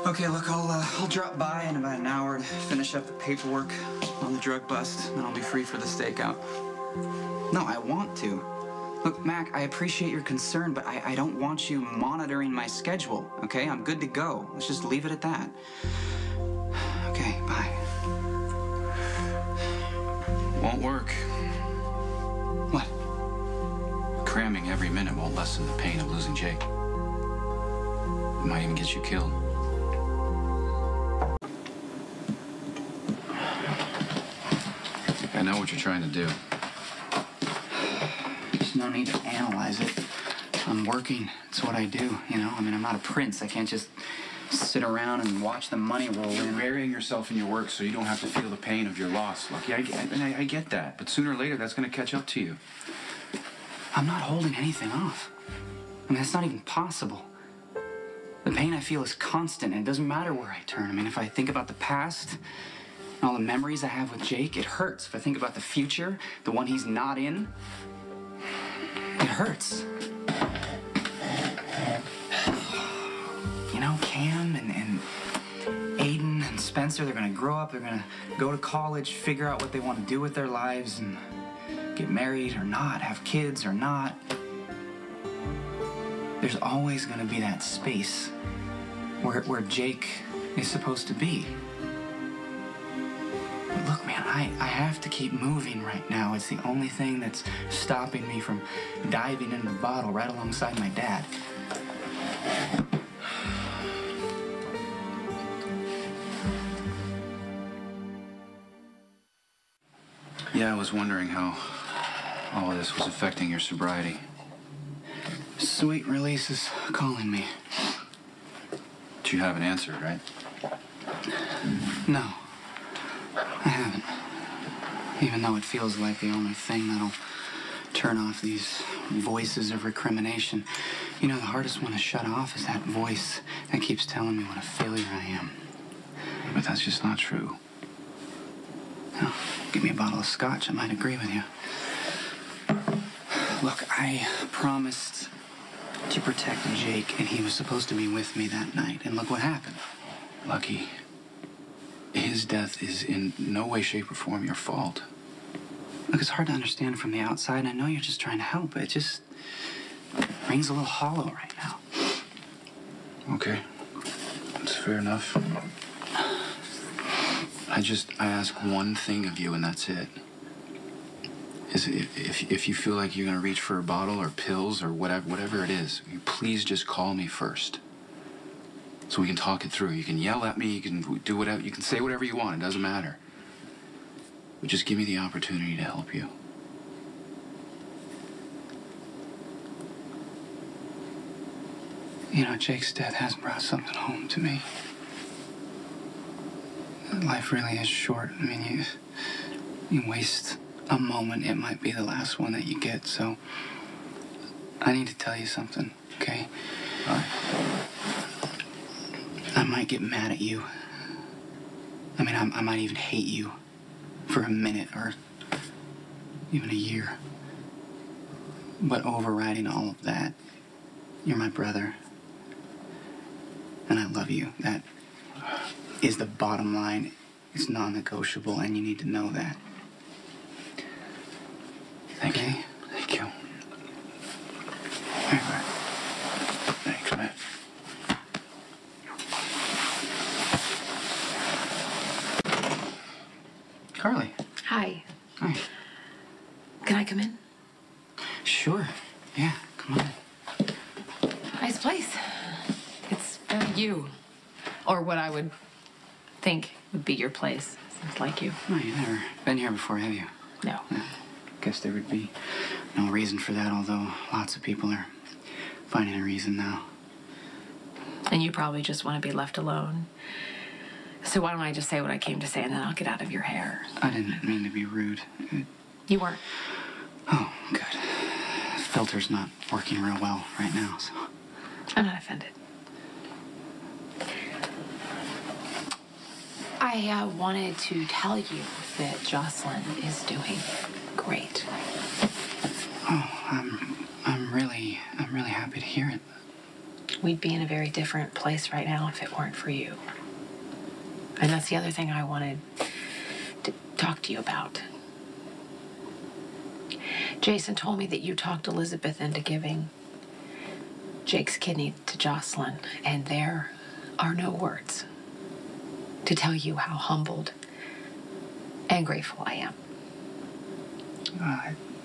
Okay, look, I'll drop by in about an hour to finish up the paperwork on the drug bust, and then I'll be free for the stakeout. No, I want to. Look, Mac, I appreciate your concern, but I don't want you monitoring my schedule, okay? I'm good to go. Let's just leave it at that. Okay, bye. Won't work. What? Cramming every minute won't lessen the pain of losing Jake. It might even get you killed. I know what you're trying to do. There's no need to analyze it. I'm working. It's what I do, you know? I mean, I'm not a prince. I can't just sit around and watch the money roll in. You're burying yourself in your work so you don't have to feel the pain of your loss, Lucky. I get that, but sooner or later that's going to catch up to you. I'm not holding anything off. I mean, that's not even possible. The pain I feel is constant, and it doesn't matter where I turn. I mean, if I think about the past and all the memories I have with Jake, it hurts. If I think about the future, the one he's not in, it hurts. You know, Cam and Aiden and Spencer, they're gonna grow up, they're gonna go to college, figure out what they want to do with their lives, and get married or not, have kids or not. There's always gonna be that space where Jake is supposed to be. But look, man, I have to keep moving right now. It's the only thing that's stopping me from diving into the bottle right alongside my dad. Yeah, I was wondering how all of this was affecting your sobriety. Sweet Release is calling me. But you haven't answered, right? No, I haven't. Even though it feels like the only thing that'll turn off these voices of recrimination. You know, the hardest one to shut off is that voice that keeps telling me what a failure I am. But that's just not true. Well, give me a bottle of scotch, I might agree with you. Look, I promised to protect Jake, and he was supposed to be with me that night, and look what happened. Lucky, his death is in no way, shape, or form your fault. Look, it's hard to understand from the outside, and I know you're just trying to help, but it just rings a little hollow right now. Okay, that's fair enough. I ask one thing of you, and that's it. Is if you feel like you're gonna reach for a bottle or pills or whatever it is, please just call me first, so we can talk it through. You can yell at me, you can do whatever, you can say whatever you want. It doesn't matter. But just give me the opportunity to help you. You know, Jake's death has brought something home to me. Life really is short. I mean, you waste a moment, it might be the last one that you get, so I need to tell you something, okay? All right. I might get mad at you. I mean, I might even hate you for a minute or even a year. But overriding all of that, you're my brother. And I love you. That is the bottom line. It's non-negotiable, and you need to know that. Thank you. Thank you. All right. Thanks, man. Carly. Hi. Hi. Can I come in? Sure. Yeah, come on. Nice place. It's very you. Or what I would think would be your place. Sounds like you. Oh, you've never been here before, have you? No. Guess there would be no reason for that, although lots of people are finding a reason now. And you probably just want to be left alone. So why don't I just say what I came to say, and then I'll get out of your hair. I didn't mean to be rude. You weren't. Oh, good. Filter's not working real well right now, so... I'm not offended. I wanted to tell you that Jocelyn is doing great. Oh, I'm really happy to hear it. we'd be in a very different place right now if it weren't for you. And that's the other thing I wanted to talk to you about. Jason told me that you talked Elizabeth into giving Jake's kidney to Jocelyn, and there are no words to tell you how humbled and grateful I am.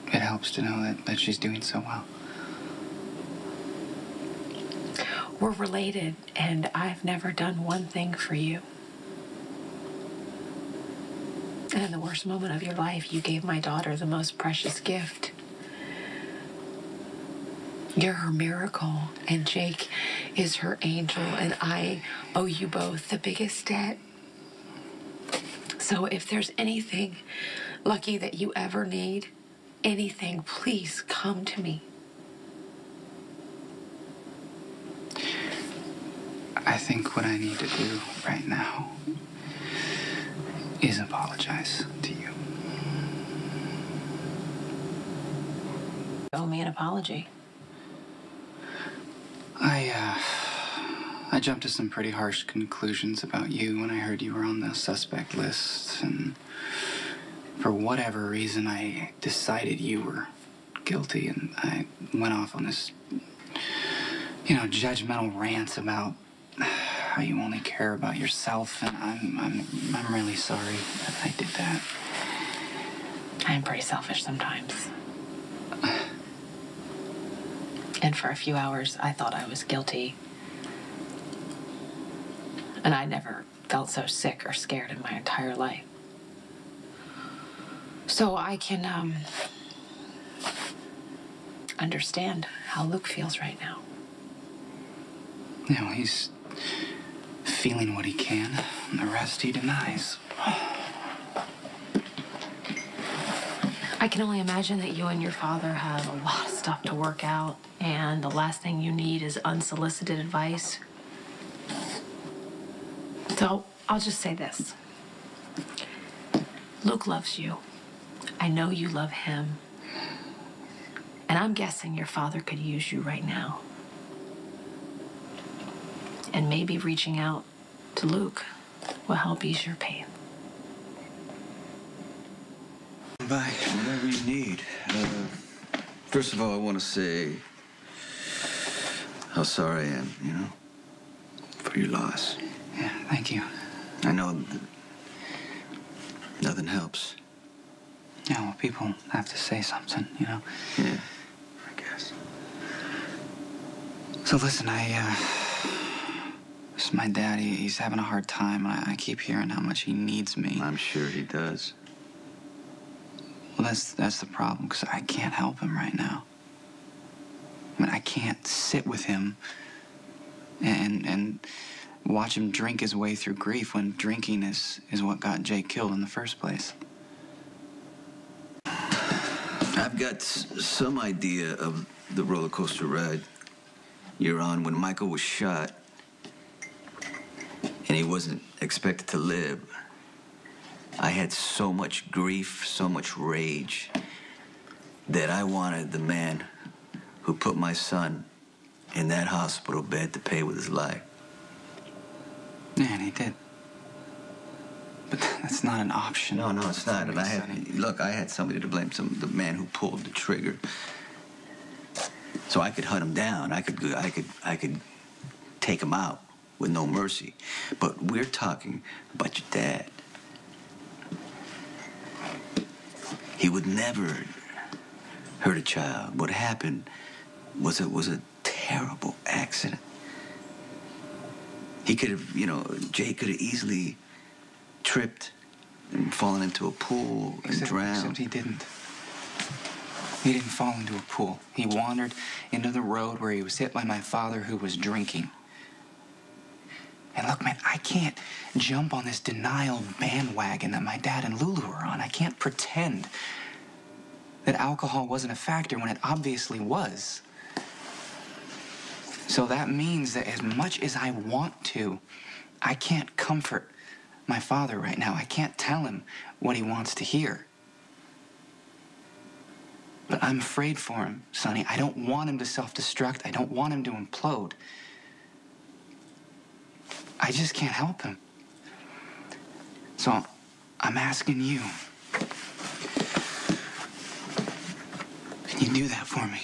It helps to know that she's doing so well. We're related, and I've never done one thing for you. And in the worst moment of your life, you gave my daughter the most precious gift. You're her miracle, and Jake is her angel, and I owe you both the biggest debt. So if there's anything, Lucky, that you ever need, anything, please come to me. I think what I need to do right now is apologize to you. You owe me an apology. I jumped to some pretty harsh conclusions about you when I heard you were on the suspect list, and for whatever reason, I decided you were guilty, and I went off on this, judgmental rant about how you only care about yourself, and I'm really sorry that I did that. I'm pretty selfish sometimes. And for a few hours, I thought I was guilty. And I never felt so sick or scared in my entire life. So I can understand how Luke feels right now. He's feeling what he can, and the rest he denies. I can only imagine that you and your father have a lot of stuff to work out, and the last thing you need is unsolicited advice. So I'll just say this. Luke loves you. I know you love him. And I'm guessing your father could use you right now. And maybe reaching out to Luke will help ease your pain. Bye. Whatever you need. First of all, I want to say how sorry I am, for your loss. Yeah, thank you. I know that nothing helps. Yeah, well, people have to say something, Yeah, I guess. So listen, this is my dad. He's having a hard time, and I keep hearing how much he needs me. I'm sure he does. Well, that's the problem, because I can't help him right now. I mean, I can't sit with him and watch him drink his way through grief when drinking is what got Jake killed in the first place. I've got some idea of the roller coaster ride you're on when Michael was shot and he wasn't expected to live. I had so much grief, so much rage, that I wanted the man who put my son in that hospital bed to pay with his life. Yeah, and he did. But that's not an option. No, it's not. And I Sonny. had somebody to blame, the man who pulled the trigger. So I could hunt him down. I could take him out with no mercy. But we're talking about your dad. He would never hurt a child. What happened was a terrible accident. He could have, Jake could have easily tripped and fallen into a pool and drowned. Except he didn't. He didn't fall into a pool. He wandered into the road where he was hit by my father, who was drinking. And look, man, I can't jump on this denial bandwagon that my dad and Lulu are on. I can't pretend that alcohol wasn't a factor when it obviously was. So that means that as much as I want to, I can't comfort my father right now. I can't tell him what he wants to hear. But I'm afraid for him, Sonny. I don't want him to self-destruct. I don't want him to implode. I just can't help him. So I'm asking you, can you do that for me?